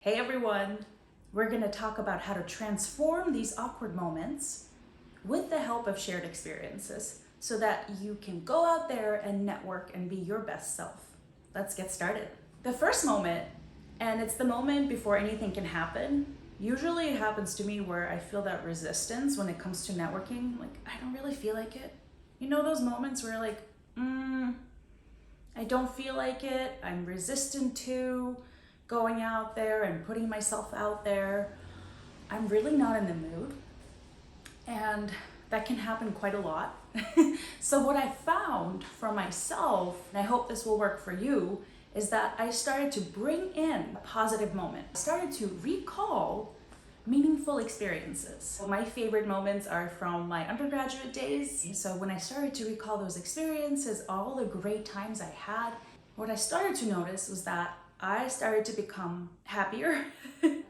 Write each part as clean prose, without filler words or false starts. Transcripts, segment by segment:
Hey everyone, we're going to talk about how to transform these awkward moments with the help of shared experiences so that you can go out there and network and be your best self. Let's get started. The first moment, and it's the moment before anything can happen, usually it happens to me where I feel that resistance when it comes to networking. Like, I don't really feel like it. You know those moments where you're like, I don't feel like it, I'm resistant to going out there and putting myself out there. I'm really not in the mood. And that can happen quite a lot. So what I found for myself, and I hope this will work for you, is that I started to bring in a positive moment. I started to recall meaningful experiences. My favorite moments are from my undergraduate days. So when I started to recall those experiences, all the great times I had, what I started to notice was that I started to become happier.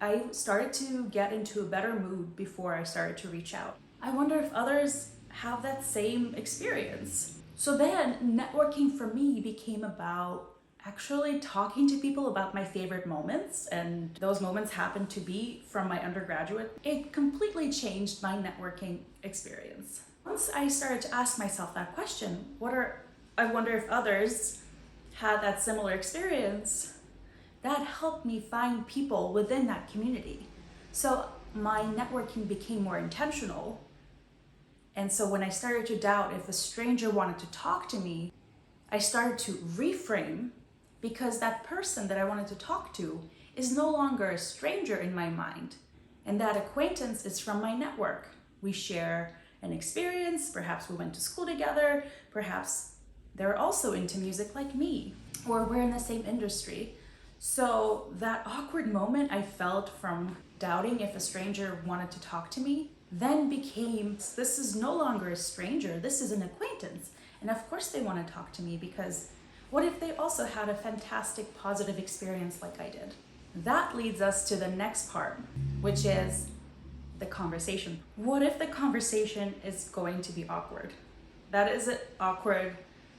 I started to get into a better mood before I started to reach out. I wonder if others have that same experience. So then networking for me became about actually talking to people about my favorite moments, and those moments happened to be from my undergraduate. It completely changed my networking experience. Once I started to ask myself that question, I wonder if others had that similar experience, that helped me find people within that community. So my networking became more intentional. And so when I started to doubt if a stranger wanted to talk to me, I started to reframe, because that person that I wanted to talk to is no longer a stranger in my mind. And that acquaintance is from my network. We share an experience, perhaps we went to school together, perhaps they're also into music like me, or we're in the same industry. So that awkward moment I felt from doubting if a stranger wanted to talk to me then became, this is no longer a stranger, this is an acquaintance. And of course they want to talk to me, because what if they also had a fantastic positive experience like I did? That leads us to the next part, which is the conversation. What if the conversation is going to be awkward? That is an awkward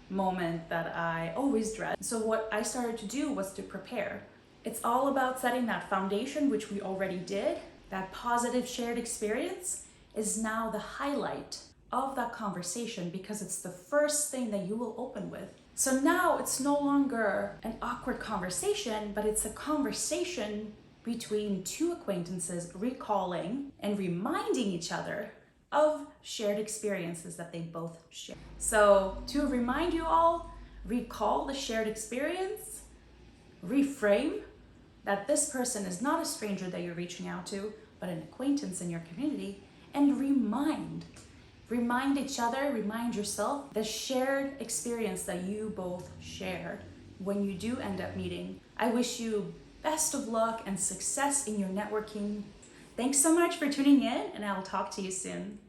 moment that I always dread. So what I started to do was to prepare. It's all about setting that foundation, which we already did. That positive shared experience is now the highlight of that conversation, because it's the first thing that you will open with. So now it's no longer an awkward conversation, but it's a conversation between two acquaintances recalling and reminding each other of shared experiences that they both share. So to remind you all, recall the shared experience, reframe that this person is not a stranger that you're reaching out to, but an acquaintance in your community, and remind each other, remind yourself the shared experience that you both shared when you do end up meeting. I wish you best of luck and success in your networking. Thanks so much for tuning in, and I'll talk to you soon.